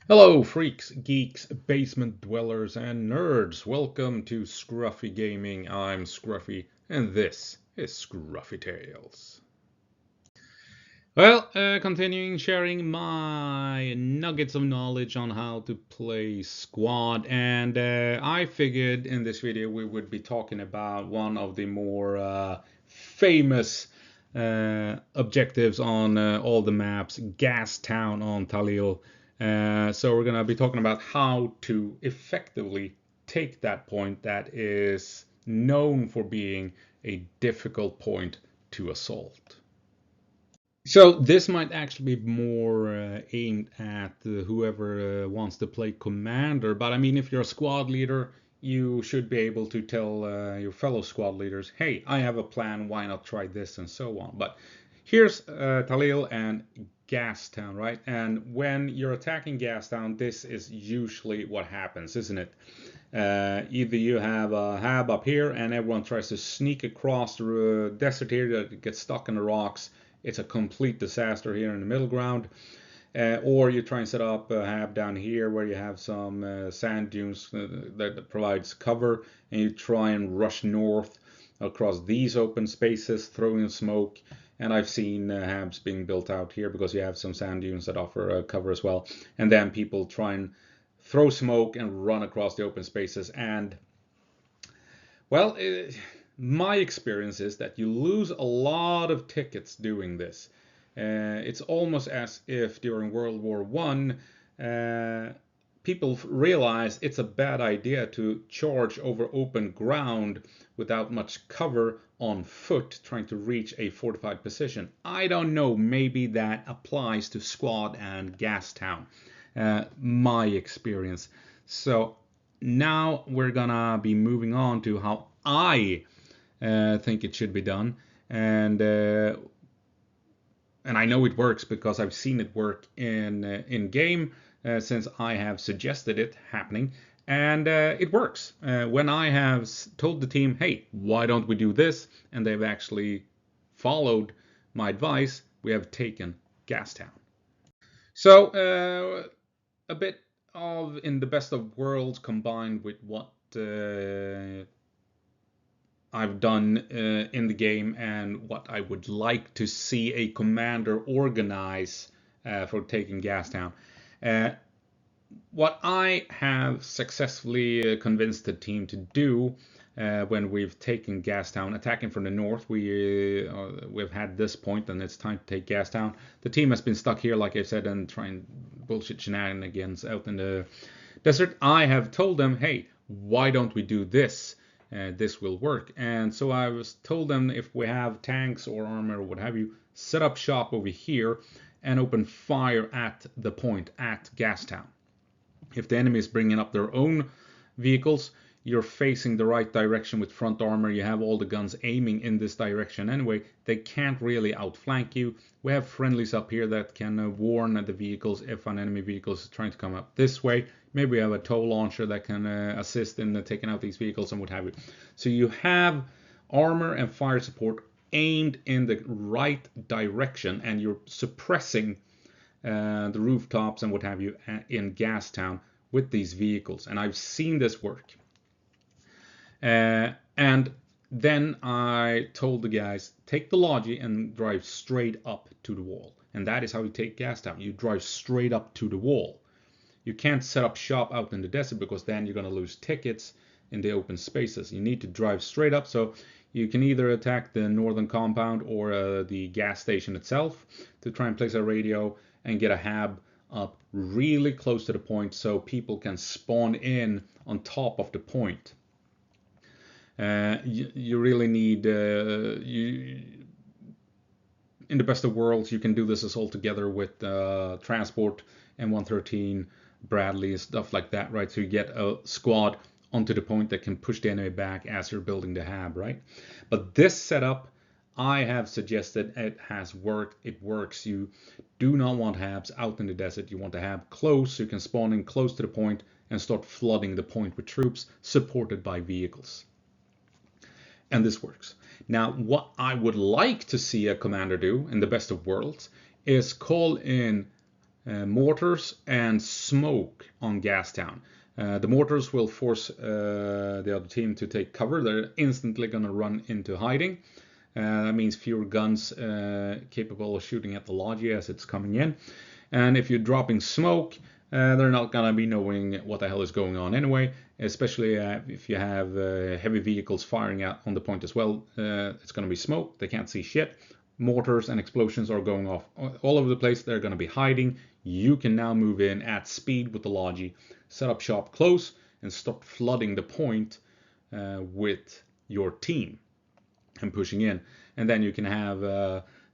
Hello, freaks, geeks, basement dwellers, and nerds. Welcome to Scruffy Gaming. I'm Scruffy, and this is Scruffy Tales. Well, continuing sharing my nuggets of knowledge on how to play Squad, and I figured in this video we would be talking about one of the more famous objectives on all the maps, Gas Town on Tallil. So we're gonna be talking about how to effectively take that point that is known for being a difficult point to assault. So this might actually be more aimed at whoever wants to play commander. But I mean, if you're a squad leader, you should be able to tell your fellow squad leaders, "Hey, I have a plan. Why not try this?" and so on. But here's Tallil and Gastown, right? And when you're attacking Gastown, this is usually what happens, isn't it? Either you have a hab up here, and everyone tries to sneak across the desert here that gets stuck in the rocks. It's a complete disaster here in the middle ground. Or you try and set up a hab down here where you have some sand dunes that provides cover, and you try and rush north across these open spaces, throwing smoke. And I've seen habs being built out here because you have some sand dunes that offer cover as well. And then people try and throw smoke and run across the open spaces. And well, my experience is that you lose a lot of tickets doing this. It's almost as if during World War One, people realize it's a bad idea to charge over open ground without much cover on foot, trying to reach a fortified position. I don't know. Maybe that applies to Squad and Gastown. My experience. So now we're gonna be moving on to how I think it should be done, and and I know it works because I've seen it work in game since I have suggested it happening, and it works. When I have told the team, "Hey, why don't we do this?" and they've actually followed my advice, we have taken Gastown. So a bit of in the best of worlds combined with what I've done in the game and what I would like to see a commander organize for taking Gastown. Uh, what I have successfully convinced the team to do when we've taken Gastown, attacking from the north, we've had this point and it's time to take Gastown. The team has been stuck here, like I said, and trying bullshit shenanigans out in the desert. I have told them, hey, why don't we do this? This will work. And so I was told them if we have tanks or armor or what have you, set up shop over here and open fire at the point at Gastown. If the enemy is bringing up their own vehicles, you're facing the right direction with front armor. You have all the guns aiming in this direction anyway. They can't really outflank you. We have friendlies up here that can warn the vehicles if an enemy vehicle is trying to come up this way. Maybe we have a tow launcher that can assist in taking out these vehicles and what have you. So you have armor and fire support aimed in the right direction, and you're suppressing the rooftops and what have you in Gastown with these vehicles. And I've seen this work. And then I told the guys, take the Logi and drive straight up to the wall. And that is how you take Gastown. You drive straight up to the wall. You can't set up shop out in the desert because then you're going to lose tickets in the open spaces. You need to drive straight up. So you can either attack the northern compound or the gas station itself to try and place a radio and get a hab up really close to the point so people can spawn in on top of the point. You really need in the best of worlds you can do this as all together with transport M113 Bradley, stuff like that, right? So you get a squad onto the point that can push the enemy back as you're building the hab, right? But this setup, I have suggested, it has worked. It works. You do not want habs out in the desert. You want to have close, so you can spawn in close to the point and start flooding the point with troops supported by vehicles. And this works. Now, what I would like to see a commander do in the best of worlds is call in mortars and smoke on Gastown. The mortars will force the other team to take cover. They're instantly going to run into hiding. That means fewer guns capable of shooting at the Logi as it's coming in. And if you're dropping smoke, they're not going to be knowing what the hell is going on anyway, especially if you have heavy vehicles firing out on the point as well. It's going to be smoke. They can't see shit. Mortars and explosions are going off all over the place. They're going to be hiding. You can now move in at speed with the Logi, set up shop close, and start flooding the point with your team and pushing in. And then you can have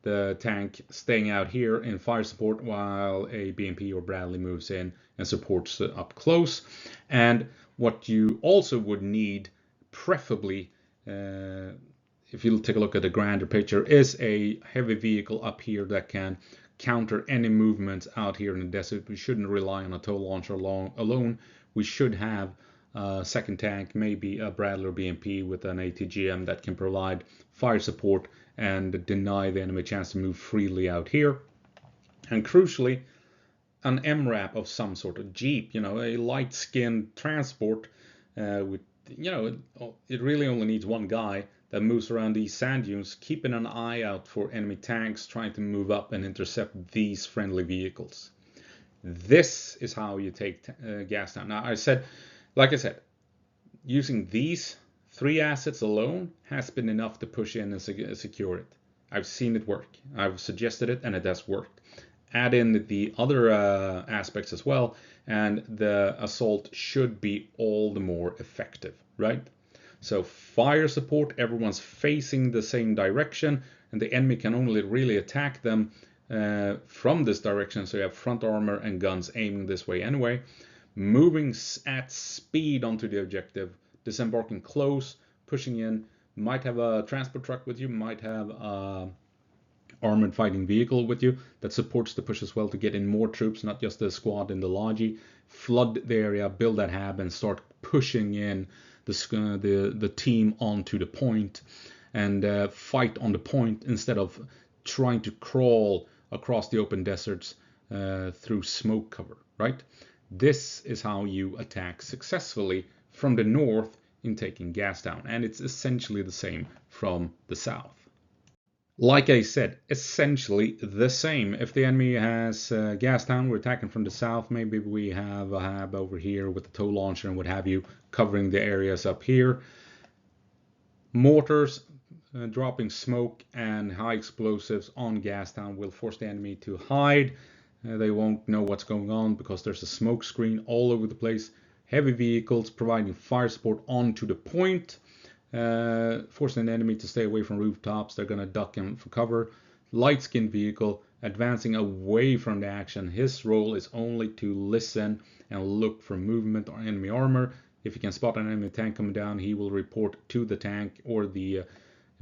the tank staying out here in fire support while a BMP or Bradley moves in and supports up close. And what you also would need, preferably, if you take a look at the grander picture, is a heavy vehicle up here that can counter any movements out here in the desert. We shouldn't rely on a tow launcher alone. We should have a second tank, maybe a Bradley or BMP with an ATGM that can provide fire support and deny the enemy a chance to move freely out here. And crucially, an MRAP of some sort of Jeep, a light-skinned transport with, it really only needs one guy that moves around these sand dunes, keeping an eye out for enemy tanks trying to move up and intercept these friendly vehicles. This is how you take Gastown. Now, like I said, using these 3 assets alone has been enough to push in and secure it. I've seen it work. I've suggested it, and it has worked. Add in the other aspects as well, and the assault should be all the more effective, right? So fire support, everyone's facing the same direction, and the enemy can only really attack them from this direction. So you have front armor and guns aiming this way anyway. Moving at speed onto the objective, disembarking close, pushing in. Might have a transport truck with you, might have a armored fighting vehicle with you that supports the push as well to get in more troops, not just the squad in the Logi. Flood the area, build that hab, and start pushing in the team onto the point and fight on the point instead of trying to crawl across the open deserts through smoke cover, right? This is how you attack successfully from the north in taking Gastown, and it's essentially the same from the south. Like I said, essentially the same. If the enemy has Gastown, we're attacking from the south. Maybe we have a hab over here with the tow launcher and what have you, covering the areas up here. Mortars dropping smoke and high explosives on Gastown will force the enemy to hide. They won't know what's going on because there's a smoke screen all over the place. Heavy vehicles providing fire support onto the point, forcing the enemy to stay away from rooftops. They're going to duck him for cover. Light-skinned vehicle advancing away from the action. His role is only to listen and look for movement or enemy armor. If he can spot an enemy tank coming down, he will report to the tank or the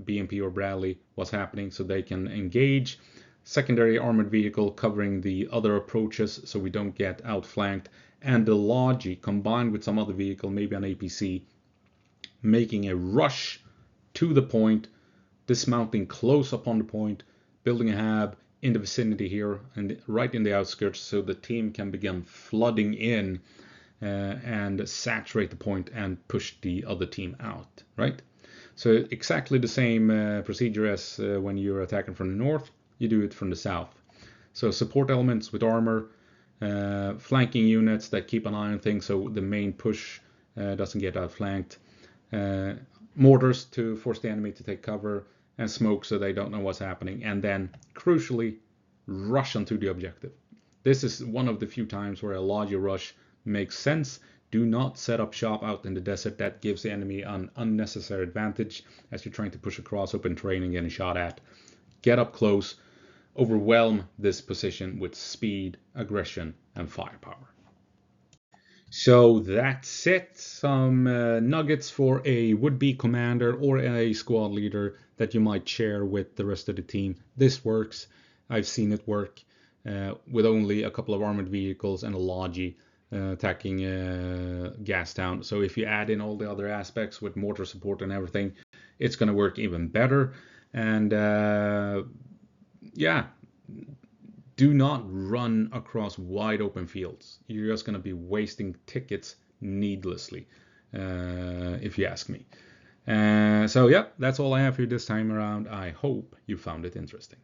BMP or Bradley what's happening so they can engage. Secondary armored vehicle covering the other approaches so we don't get outflanked, and the Logi combined with some other vehicle, maybe an APC, making a rush to the point, dismounting close upon the point, building a hab in the vicinity here and right in the outskirts so the team can begin flooding in and saturate the point and push the other team out, right? So exactly the same procedure as when you're attacking from the north. You do it from the south. So support elements with armor, flanking units that keep an eye on things so the main push doesn't get outflanked, mortars to force the enemy to take cover, and smoke so they don't know what's happening, and then crucially rush onto the objective. This is one of the few times where a Logi rush makes sense. Do not set up shop out in the desert. That gives the enemy an unnecessary advantage as you're trying to push across open terrain and getting shot at. Get up close, overwhelm this position with speed, aggression, and firepower. So that's it. Some nuggets for a would-be commander or a squad leader that you might share with the rest of the team. This works. I've seen it work with only a couple of armored vehicles and a Logi attacking Gastown. So if you add in all the other aspects with mortar support and everything, it's going to work even better. And yeah, do not run across wide open fields. You're just going to be wasting tickets needlessly, if you ask me. So yeah, that's all I have for you this time around. I hope you found it interesting.